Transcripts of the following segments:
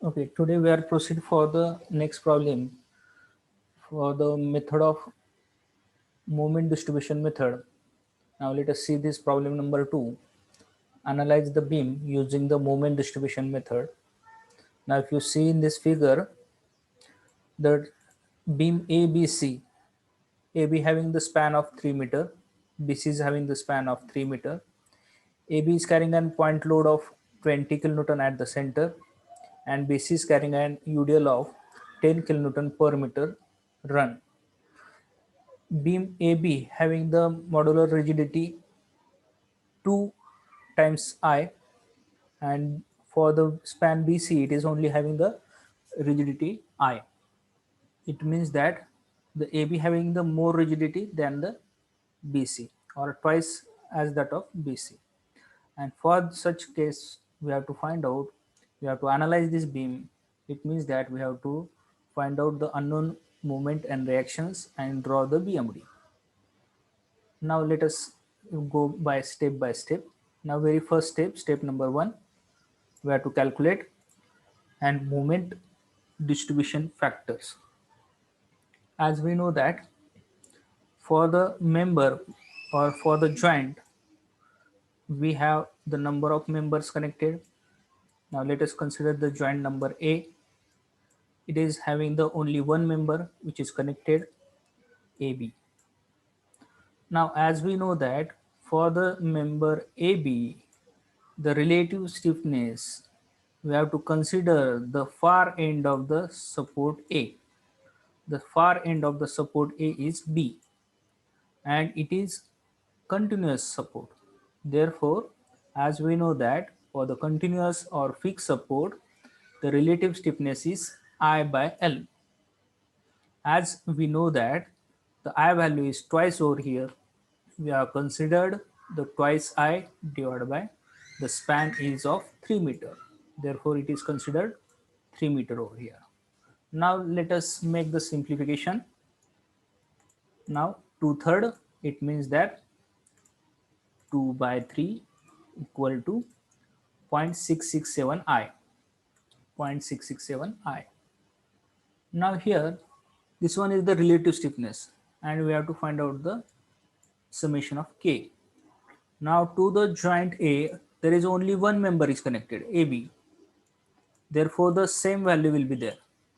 Okay, today we are proceed for the next problem for the method of moment distribution method. Now let us see this problem number 2. Analyze the beam using the moment distribution method. Now if you see in this figure, the beam ABC, AB having the span of 3 meter, BC is having the span of 3 meter. AB is carrying an point load of 20 kilonewton at the center and BC is carrying an UDL of 10 kilonewton per meter run. Beam AB having the modular rigidity 2 times I, and for the span BC it is only having the rigidity I. It means that the AB having the more rigidity than the BC, or twice as that of BC. And for such case we have to find out, we have to analyze this beam. It means that we have to find out the unknown moment and reactions and draw the BMD. Now let us go by step. Now very first step, step number 1, we have to calculate and moment distribution factors. As we know that for the member or for the joint, we have the number of members connected. Now let us consider the joint number A. It is having the only one member which is connected, AB. Now as we know that for the member AB, the relative stiffness, we have to consider the far end of the support A. The far end of the support A is B and it is continuous support. Therefore, as we know that for the continuous or fixed support, the relative stiffness is I by L. As we know that the I value is twice over here, we have considered the twice I divided by the span is of 3 meter. Therefore, it is considered 3 meter over here. Now let us make the simplification. Now 2/3, it means that 2 by 3 equal to 0.667 I. 0.667 I. Now here, this one is the relative stiffness and we have to find out the summation of K. Now to the joint A, there is only one member is connected, AB. Therefore, the same value will be there,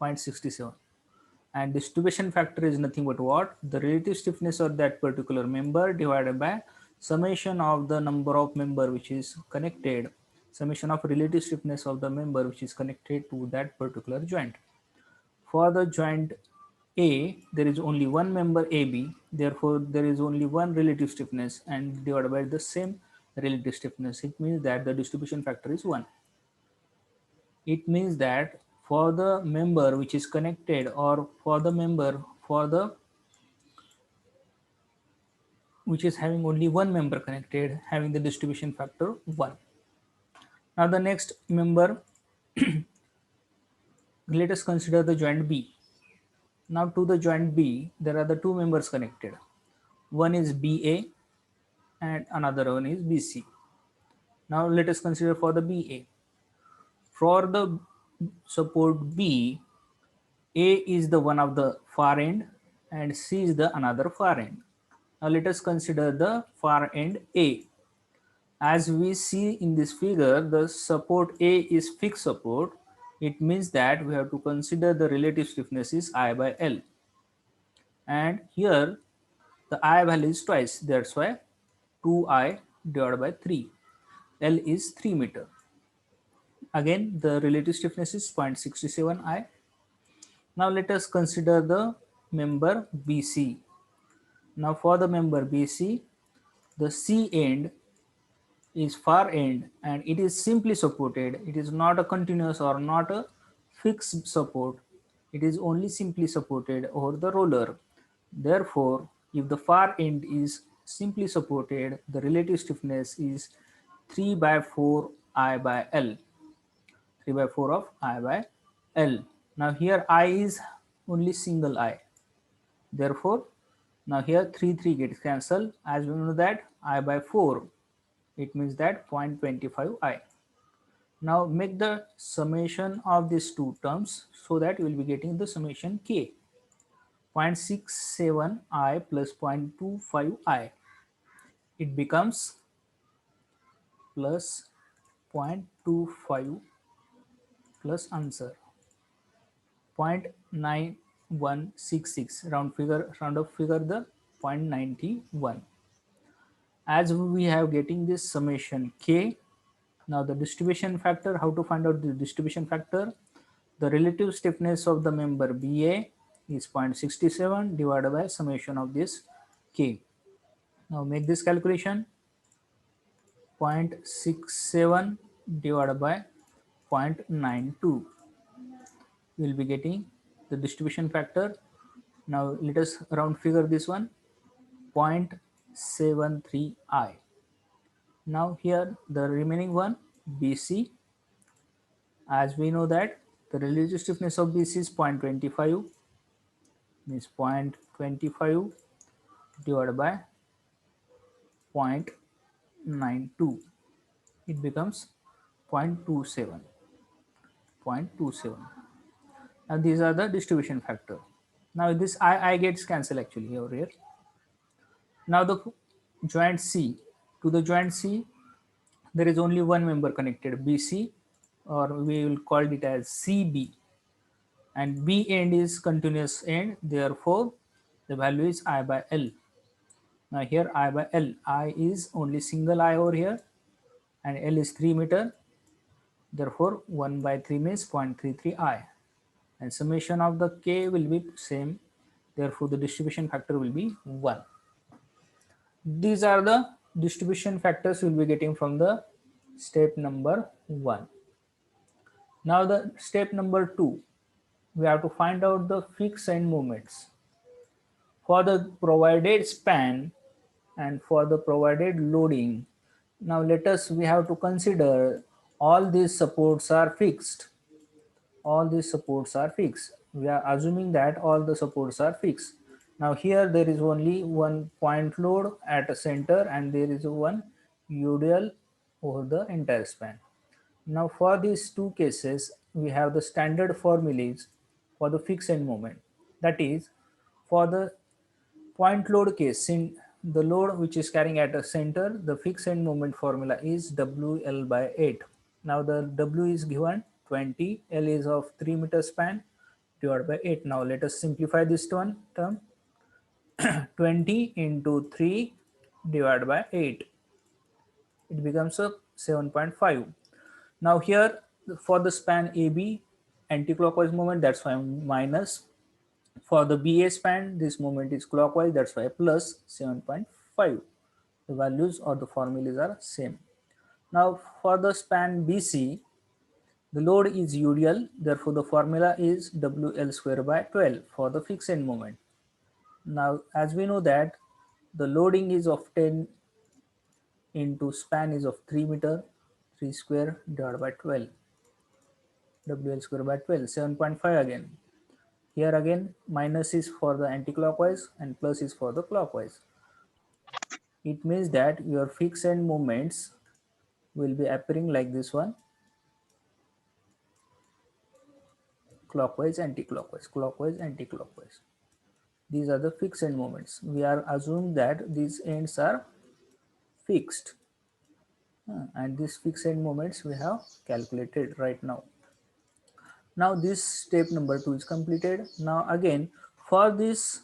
0.67. And distribution factor is nothing but what? The relative stiffness of that particular member divided by summation of the number of member which is connected, summation of relative stiffness of the member which is connected to that particular joint. For the joint A, there is only one member AB, therefore there is only one relative stiffness and divided by the same relative stiffness. It means that the distribution factor is 1. It means that for the member which is connected, or for the member for the which is having only one member connected, having the distribution factor 1. Now the next member, let us consider the joint B. Now to the joint B, there are the two members connected. One is BA and another one is BC. Now let us consider for the BA. For the support B, A is the one of the far end and C is the another far end. Now let us consider the far end A. As we see in this figure, the support A is fixed support. It means that we have to consider the relative stiffness is I by L. And here the I value is twice. That's why 2I divided by 3. L is 3 meter. Again, the relative stiffness is 0.67 I. Now let us consider the member BC. Now for the member BC, the C end is far end and it is simply supported. It is not a continuous or not a fixed support. It is only simply supported over the roller. Therefore, if the far end is simply supported, the relative stiffness is 3 by 4 I by L. 3 by 4 of I by L. Now here I is only single I. Therefore, now here 3 gets cancelled. As we know that I by 4, it means that 0.25 I. Now make the summation of these two terms so that you will be getting the summation k. 0.67i plus 0.25i. It becomes plus 0.25 plus answer 0.9166, round of figure the 0.91. As we have getting this summation k, now the distribution factor, how to find out the distribution factor? The relative stiffness of the member BA is 0.67 divided by summation of this k. Now make this calculation. 0.67 divided by 0.92, we will be getting the distribution factor. Now let us round figure this one, 0.73i. Now here the remaining one BC, as we know that the relative stiffness of BC is 0.25, means 0.25 divided by 0.92, it becomes 0.27. And these are the distribution factor. Now this I gets cancelled actually over here. Now the joint C, to the joint C there is only one member connected, BC, or we will call it as CB, and B end is continuous end, therefore the value is I by L. Now here I by L, I is only single I over here and L is 3 meter, therefore 1 by 3 means 0.33i, and summation of the k will be same, therefore the distribution factor will be 1. These are the distribution factors we will be getting from the step number 1. Now the step number 2, we have to find out the fixed end moments for the provided span and for the provided loading. Now we have to consider all these supports are fixed. All these supports are fixed. We are assuming that all the supports are fixed. Now here there is only one point load at a center and there is one UDL over the entire span. Now for these two cases, we have the standard formulas for the fixed end moment. That is, for the point load case, in the load which is carrying at a center, the fixed end moment formula is WL by 8. Now the W is given 20, L is of 3 meter span divided by 8. Now let us simplify this one term. 20 into 3 divided by 8. It becomes a 7.5. Now here for the span AB, anti-clockwise moment, that's why minus. For the BA span, this moment is clockwise, that's why plus 7.5. The values or the formulas are same. Now for the span BC, the load is UDL, therefore the formula is WL square by 12 for the fixed end moment. Now as we know that the loading is of 10 into span is of 3 meter, 3 square divided by 12, WL square by 12, 7.5 again. Here again minus is for the anti-clockwise and plus is for the clockwise. It means that your fixed end moments will be appearing like this one, clockwise, anti-clockwise, clockwise, anti-clockwise. These are the fixed end moments. We are assuming that these ends are fixed, and these fixed end moments we have calculated right now. Now this step number 2 is completed. Now again for this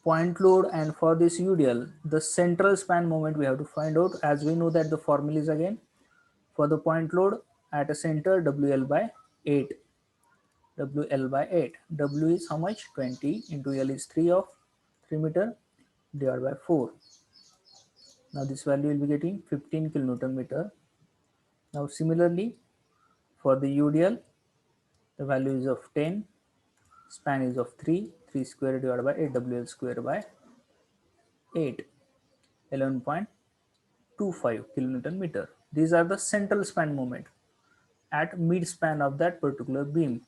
point load and for this UDL, the central span moment we have to find out, as we know that the formula is again for the point load at a center WL by 8. WL by 8. W is how much? 20 into L is 3 of 3 meter divided by 4. Now this value will be getting 15 kilonewton meter. Now similarly for the UDL, the value is of 10, span is of 3, 3 square divided by 8, WL square by 8, 11.25 kilonewton meter. These are the central span moment at mid span of that particular beam.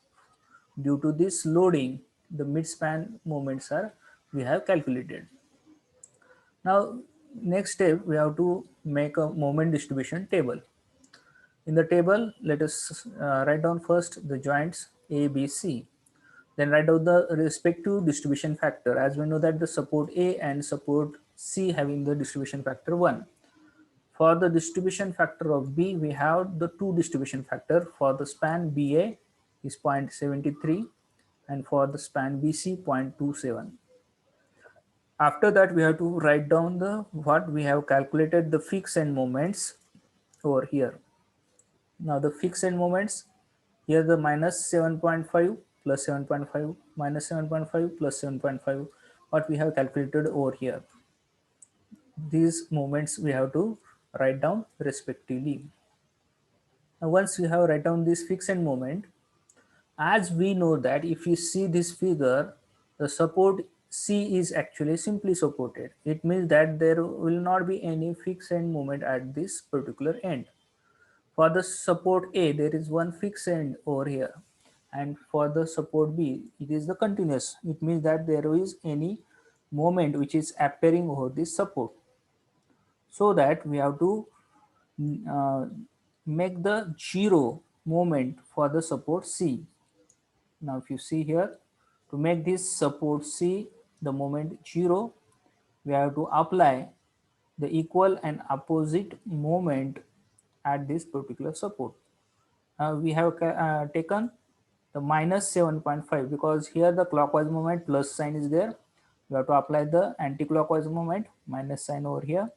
Due to this loading, the mid span moments are we have calculated. Now next step we have to make a moment distribution table. In the table, let us write down first the joints A, B, C. Then write down the respective distribution factor, as we know that the support A and support C having the distribution factor 1. For the distribution factor of B, we have the two distribution factor. For the span BA is 0.73 and for the span BC 0.27. After that, we have to write down the what we have calculated the fixed end moments over here. Now the fixed end moments, here the minus 7.5 plus 7.5 minus 7.5 plus 7.5, what we have calculated over here. These moments we have to write down respectively. Now once we have write down this fixed end moment, as we know that if you see this figure, the support C is actually simply supported. It means that there will not be any fixed end moment at this particular end. For the support A, there is one fixed end over here, and for the support B, it is the continuous. It means that there is any moment which is appearing over this support. So that we have to uh, make the zero moment for the support C. Now if you see here, to make this support C the moment 0, we have to apply the equal and opposite moment at this particular support. We have taken the minus 7.5 because here the clockwise moment plus sign is there. We have to apply the anti-clockwise moment minus sign over here.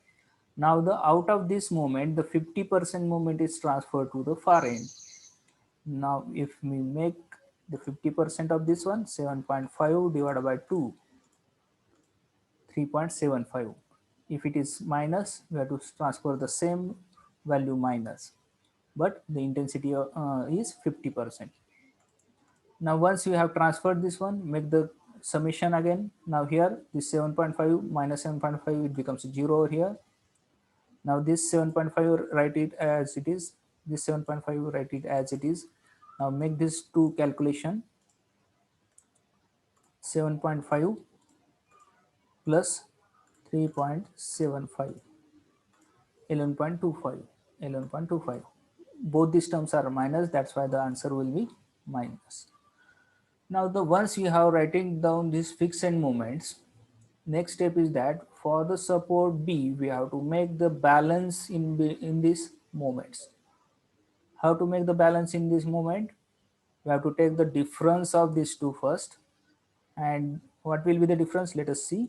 Now the out of this moment, the 50% moment is transferred to the far end. Now if we make the 50% of this one, 7.5 divided by 2, 3.75. If it is minus, we have to transfer the same value minus, but the intensity is 50%. Now once you have transferred this one, make the summation again. Now here this 7.5 minus 7.5, it becomes 0 over here. Now this 7.5 write it as it is, this 7.5 write it as it is. Now make this two calculation, 7.5 plus 3.75, 11.25, 11.25. Both these terms are minus, that's why the answer will be minus. Now the once you have writing down these fixed end moments, next step is that for the support B, we have to make the balance in these moments. How to make the balance in this moment? We have to take the difference of these two first. And what will be the difference? Let us see.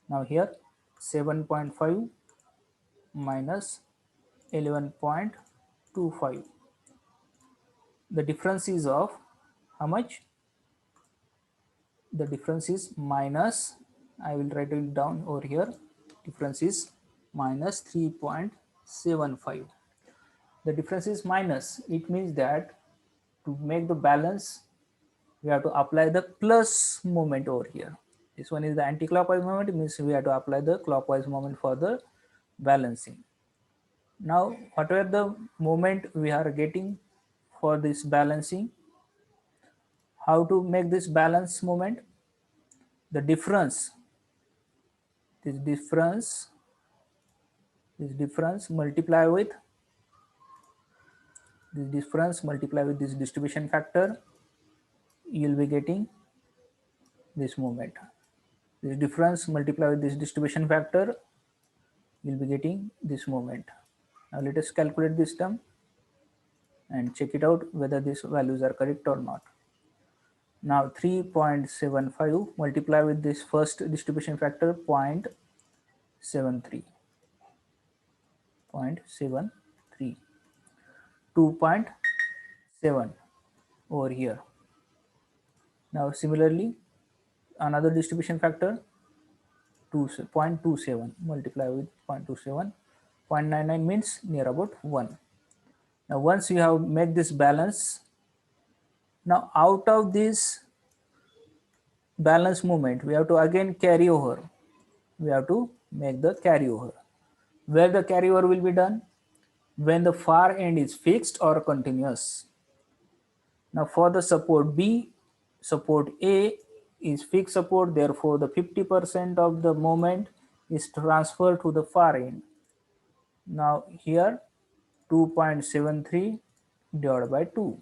Now here 7.5 minus 11.25. The difference is of how much? The difference is minus, I will write it down over here, difference is minus 3.75. The difference is minus, it means that to make the balance, we have to apply the plus moment over here. This one is the anti-clockwise moment, it means we have to apply the clockwise moment for the balancing. Now, whatever the moment we are getting for this balancing, how to make this balance moment? The difference, this difference multiply with this distribution factor, you will be getting this moment. This difference multiply with this distribution factor, you will be getting this moment. Now let us calculate this term and check it out whether these values are correct or not. Now 3.75 multiply with this first distribution factor 0.73, 2.7 over here. Now similarly another distribution factor 0.27 multiply with 0.27, 0.99 means near about 1. Now once you have made this balance, now out of this balance moment we have to again carry over, we have to make the carryover. Where the carryover will be done? When the far end is fixed or continuous. Now for the support B, support A is fixed support, therefore the 50% of the moment is transferred to the far end. Now here 2.73 divided by 2.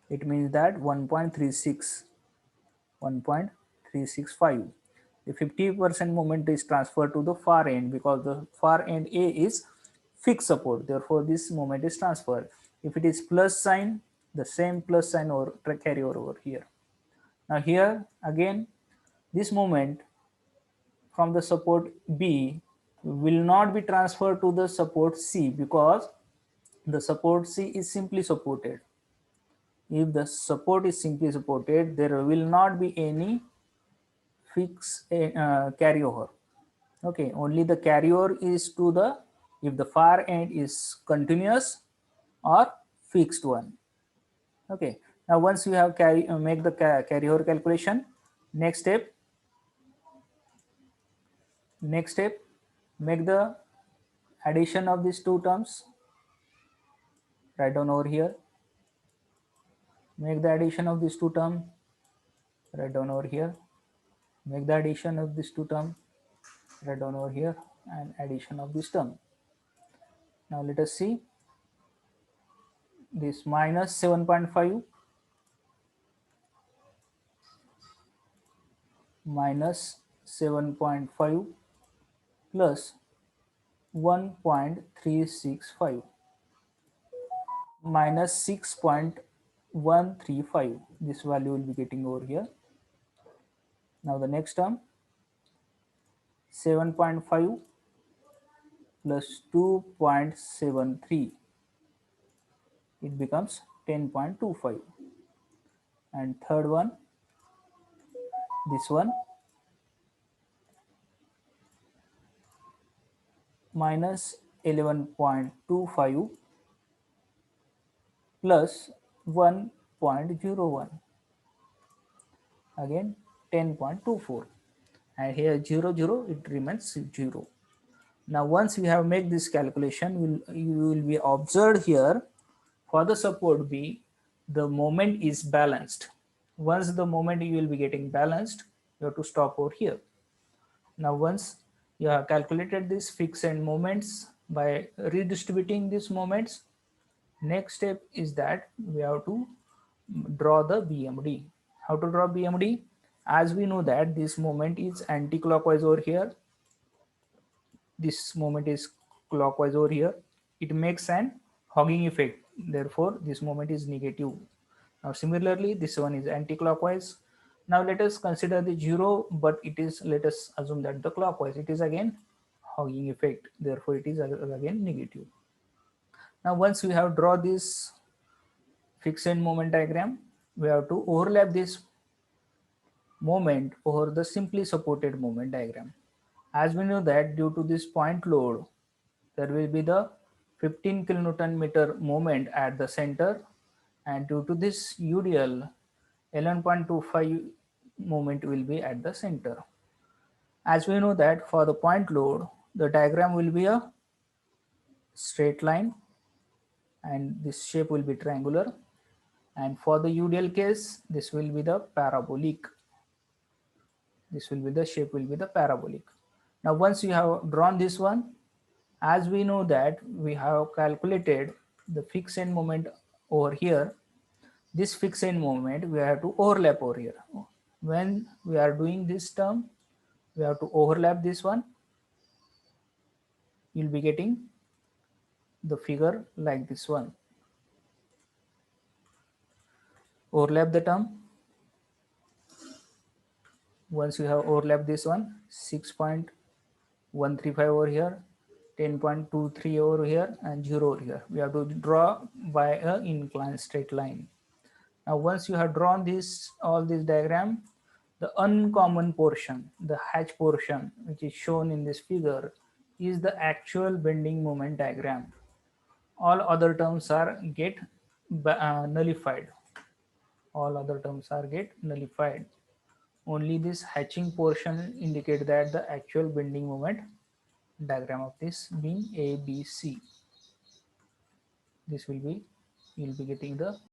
It means that 1.365. The 50% moment is transferred to the far end because the far end A is fixed support. Therefore, this moment is transferred. If it is plus sign, the same plus sign or carry over here. Now here again, this moment from the support B will not be transferred to the support C because the support C is simply supported. If the support is simply supported, there will not be any fixed carryover. Okay, only the carryover is to the, if the far end is continuous or fixed one. Okay, now once you have make the carryover calculation, next step, make the addition of these two terms. Write down over here. Make the addition of these two terms. Write down over here. Make the addition of these two terms. Write down over here, and addition of this term. Now let us see this minus 7.5 minus 7.5 plus 1.365 minus 6.135. This value will be getting over here. Now the next term, 7.5 plus 2.73, it becomes 10.25. And third one, this one, minus 11.25 plus 1.01, again 10.24, and here 0, 0, it remains 0. Now once we have made this calculation, you will be observed here for the support B, the moment is balanced. Once the moment you will be getting balanced, you have to stop over here. Now once you have calculated these fixed end moments by redistributing these moments, next step is that we have to draw the BMD. How to draw BMD? As we know that this moment is anti-clockwise over here, this moment is clockwise over here, it makes an hogging effect, therefore this moment is negative. Now similarly, this one is anti-clockwise. Now let us consider the 0, but it is, let us assume that the clockwise, it is again hogging effect, therefore it is again negative. Now once we have drawn this fixed end moment diagram, we have to overlap this moment over the simply supported moment diagram. As we know that due to this point load, there will be the 15 kilonewton meter moment at the center, and due to this UDL, 11.25 moment will be at the center. As we know that for the point load, the diagram will be a straight line and this shape will be triangular, and for the UDL case, this will be the parabolic. This will be the shape will be the parabolic. Now once you have drawn this one, as we know that we have calculated the fixed end moment over here, this fixed end moment we have to overlap over here. When we are doing this term, we have to overlap this one. You'll be getting the figure like this one. Overlap the term. Once you have overlapped this one, 6.135 over here, 10.23 over here, and 0 over here. We have to draw by an inclined straight line. Now once you have drawn this, all this diagram, the uncommon portion, the hatch portion, which is shown in this figure, is the actual bending moment diagram. All other terms are get nullified. All other terms are get nullified. Only this hatching portion indicate that the actual bending moment diagram of this being ABC. This will be, you'll be getting the